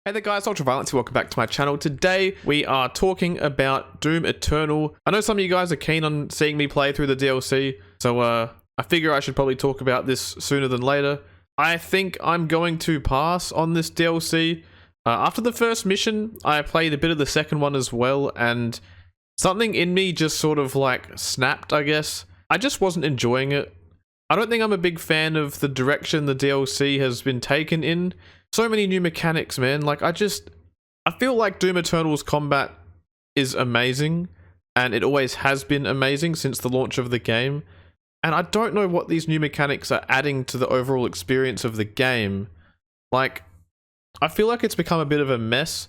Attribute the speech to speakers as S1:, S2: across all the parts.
S1: Hey there guys, Ultraviolence here, welcome back to my channel. Today we are talking about Doom Eternal. I know some of you guys are keen on seeing me play through the DLC, so I figure I should probably talk about this sooner than later. I think I'm going to pass on this DLC. After the first mission, I played a bit of the second one as well, and something in me just sort of like snapped, I guess. I just wasn't enjoying it. I don't think I'm a big fan of the direction the DLC has been taken in. So many new mechanics, man. Like, I feel like Doom Eternal's combat is amazing, and it always has been amazing since the launch of the game. And I don't know what these new mechanics are adding to the overall experience of the game. Like, I feel like it's become a bit of a mess,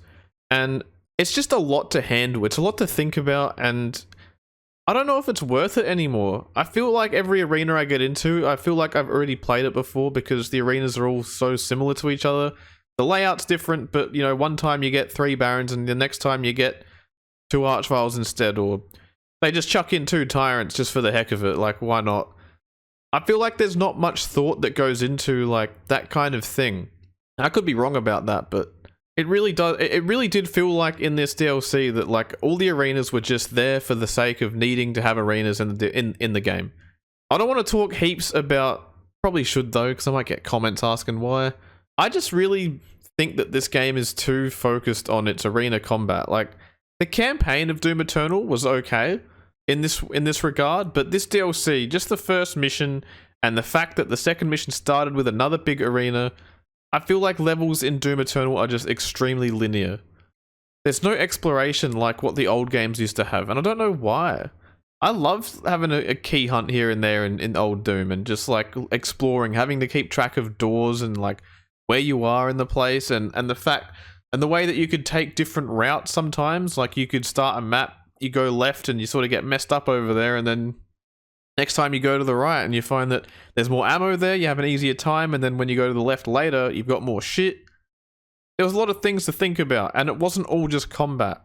S1: and it's just a lot to handle. It's a lot to think about, and I don't know if it's worth it anymore. I feel like every arena I get into, I feel like I've already played it before because the arenas are all so similar to each other. The layout's different, but you know, one time you get 3 Barons and the next time you get 2 Archviles instead, or they just chuck in 2 Tyrants just for the heck of it. Like, why not? I feel like there's not much thought that goes into like that kind of thing. I could be wrong about that, but it really does. It really did feel like in this DLC that like all the arenas were just there for the sake of needing to have arenas in the game. I don't want to talk heaps about. Probably should though, because I might get comments asking why. I just really think that this game is too focused on its arena combat. Like, the campaign of Doom Eternal was okay in this regard, but this DLC, just the first mission and the fact that the second mission started with another big arena. I feel like levels in Doom Eternal are just extremely linear. There's no exploration like what the old games used to have, and I don't know why. I love having a key hunt here and there in old Doom, and just like exploring, having to keep track of doors and like where you are in the place, and the fact and the way that you could take different routes sometimes. Like, you could start a map, you go left and you sort of get messed up over there, and then next time you go to the right and you find that there's more ammo there, you have an easier time, and then when you go to the left later, you've got more shit. There was a lot of things to think about, and it wasn't all just combat.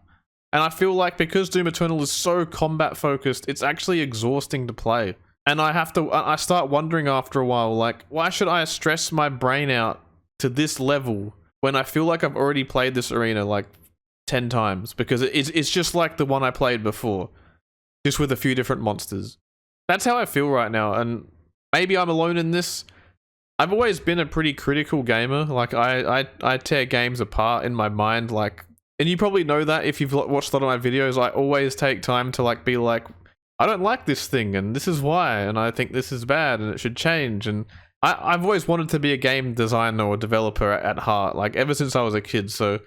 S1: And I feel like because Doom Eternal is so combat focused, it's actually exhausting to play. And I start wondering after a while, like, why should I stress my brain out to this level when I feel like I've already played this arena like 10 times? Because it's just like the one I played before, just with a few different monsters. That's how I feel right now, and maybe I'm alone in this. I've always been a pretty critical gamer. Like, I tear games apart in my mind, like, and you probably know that if you've watched a lot of my videos. I always take time to like be like, I don't like this thing, and this is why, and I think this is bad, and it should change. And I've always wanted to be a game designer or developer at heart, like ever since I was a kid, so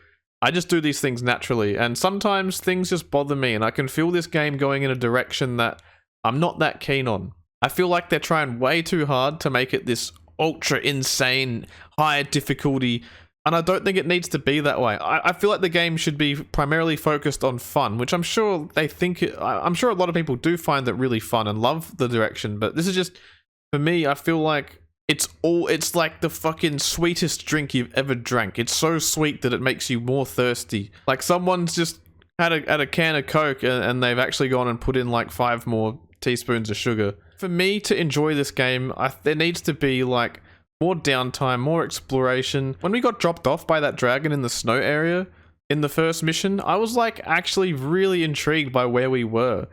S1: I just do these things naturally, and sometimes things just bother me, and I can feel this game going in a direction that I'm not that keen on. I feel like they're trying way too hard to make it this ultra insane, high difficulty, and I don't think it needs to be that way. I feel like the game should be primarily focused on fun, which I'm sure they think I'm sure a lot of people do find that really fun and love the direction, but this is just, for me, I feel like it's like the fucking sweetest drink you've ever drank. It's so sweet that it makes you more thirsty. Like, someone's just had a can of Coke and they've actually gone and put in like 5 more teaspoons of sugar. For me to enjoy this game, there needs to be like more downtime, more exploration. When we got dropped off by that dragon in the snow area in the first mission, I was like actually really intrigued by where we were.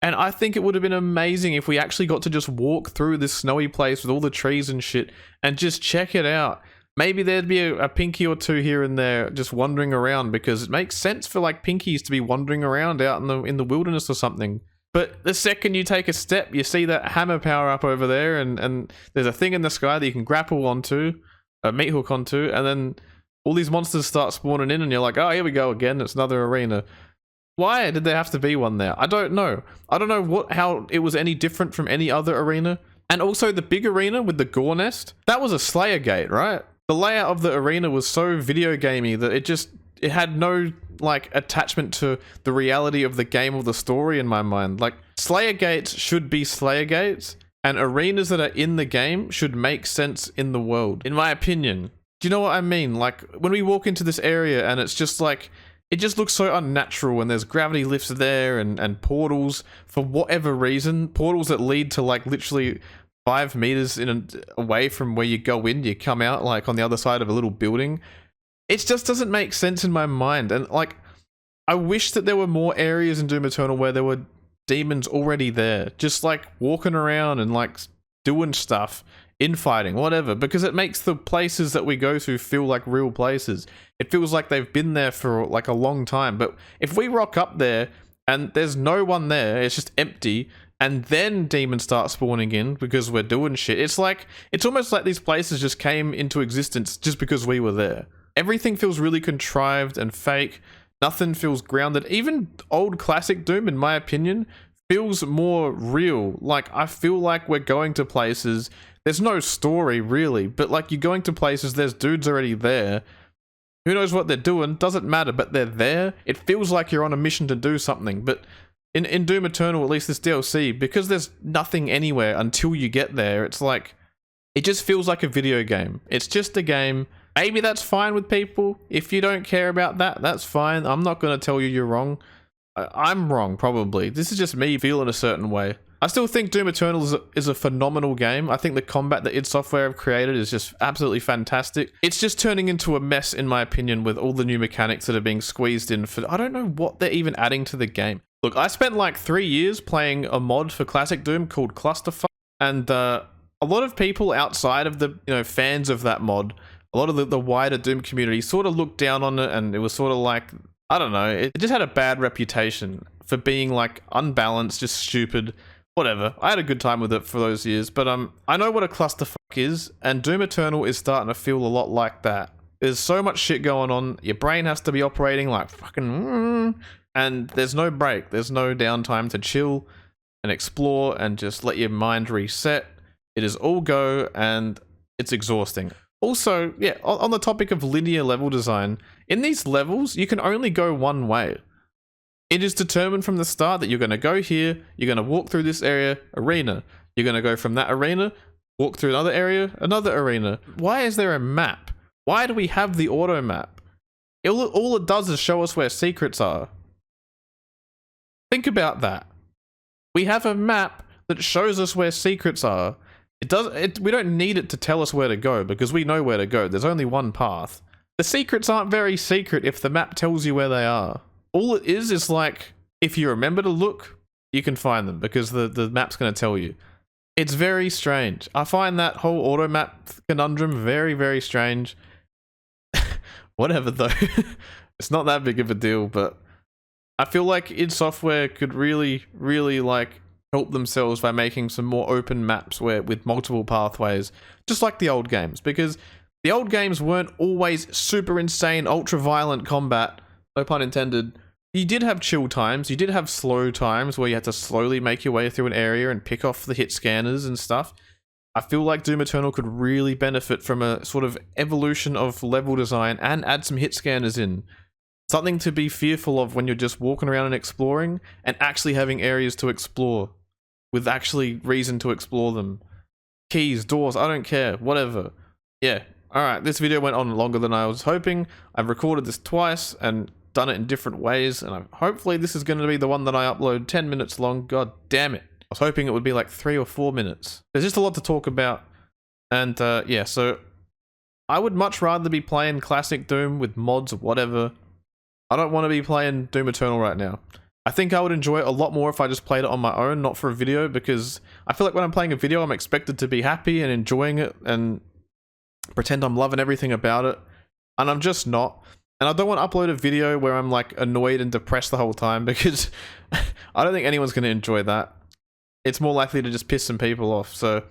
S1: And I think it would have been amazing if we actually got to just walk through this snowy place with all the trees and shit and just check it out. Maybe there'd be a Pinky or 2 here and there just wandering around, because it makes sense for like Pinkies to be wandering around out in the wilderness or something. But the second you take a step, you see that hammer power up over there, and there's a thing in the sky that you can grapple onto, a meat hook onto, and then all these monsters start spawning in, and you're like, oh, here we go again, it's another arena. Why did there have to be one there? I don't know. I don't know how it was any different from any other arena. And also the big arena with the Gore Nest, that was a Slayer Gate, right? The layout of the arena was so video gamey that it had no like attachment to the reality of the game or the story in my mind. Like, Slayer Gates should be Slayer Gates, and arenas that are in the game should make sense in the world, in my opinion. Do you know what I mean? Like, when we walk into this area and it's just like, it just looks so unnatural, and there's gravity lifts there and portals for whatever reason, portals that lead to like literally 5 meters away from where you go in, you come out like on the other side of a little building. it just doesn't make sense in my mind. And like, I wish that there were more areas in Doom Eternal where there were demons already there, just like walking around and like doing stuff, infighting, whatever, because it makes the places that we go to feel like real places. It feels like they've been there for like a long time. But if we rock up there and there's no one there, it's just empty, and then demons start spawning in because we're doing shit, it's like, it's almost like these places just came into existence just because we were there. Everything feels really contrived and fake. Nothing feels grounded. Even old classic Doom, in my opinion, feels more real. Like, I feel like we're going to places, there's no story really, but like, you're going to places, there's dudes already there. Who knows what they're doing? Doesn't matter, but they're there. It feels like you're on a mission to do something. But in Doom Eternal, at least this DLC, because there's nothing anywhere until you get there, it's like, it just feels like a video game. It's just a game. Maybe that's fine with people. If you don't care about that, that's fine. I'm not going to tell you you're wrong. I'm wrong, probably. This is just me feeling a certain way. I still think Doom Eternal is a phenomenal game. I think the combat that id Software have created is just absolutely fantastic. It's just turning into a mess, in my opinion, with all the new mechanics that are being squeezed in for... I don't know what they're even adding to the game. Look, I spent like 3 years playing a mod for Classic Doom called Clusterfuck, and a lot of people outside of the, fans of that mod, a lot of the wider Doom community sort of looked down on it, and it was sort of like, I don't know, it just had a bad reputation for being like unbalanced, just stupid, whatever. I had a good time with it for those years, but I know what a clusterfuck is, and Doom Eternal is starting to feel a lot like that. There's so much shit going on, your brain has to be operating like fucking, and there's no break, there's no downtime to chill and explore and just let your mind reset. It is all go, and it's exhausting. Also, yeah, on the topic of linear level design, in these levels, you can only go one way. It is determined from the start that you're going to go here, you're going to walk through this area, arena. You're going to go from that arena, walk through another area, another arena. Why is there a map? Why do we have the auto map? All it does is show us where secrets are. Think about that. We have a map that shows us where secrets are. We don't need it to tell us where to go, because we know where to go. There's only one path. The secrets aren't very secret if the map tells you where they are. All it is like, if you remember to look, you can find them, because the map's going to tell you. It's very strange. I find that whole auto map conundrum very, very strange. Whatever though. It's not that big of a deal, but I feel like id Software could really, really like help themselves by making some more open maps with multiple pathways, just like the old games, because the old games weren't always super insane, ultra violent combat, no pun intended. You did have chill times, you did have slow times where you had to slowly make your way through an area and pick off the hit scanners and stuff. I feel like Doom Eternal could really benefit from a sort of evolution of level design and add some hit scanners in. Something to be fearful of when you're just walking around and exploring, and actually having areas to explore, with actually reason to explore them. Keys, doors, I don't care, whatever. Yeah, alright, this video went on longer than I was hoping. I've recorded this twice and done it in different ways, and hopefully this is going to be the one that I upload 10 minutes long. God damn it. I was hoping it would be like 3 or 4 minutes. There's just a lot to talk about, and yeah, so I would much rather be playing classic Doom with mods or whatever. I don't want to be playing Doom Eternal right now. I think I would enjoy it a lot more if I just played it on my own, not for a video, because I feel like when I'm playing a video, I'm expected to be happy and enjoying it and pretend I'm loving everything about it, and I'm just not. And I don't want to upload a video where I'm like annoyed and depressed the whole time, because I don't think anyone's going to enjoy that. It's more likely to just piss some people off, so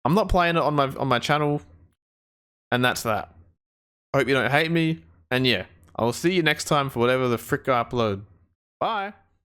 S1: I'm not playing it on my channel, and that's that. Hope you don't hate me, and yeah, I will see you next time for whatever the frick I upload. Bye!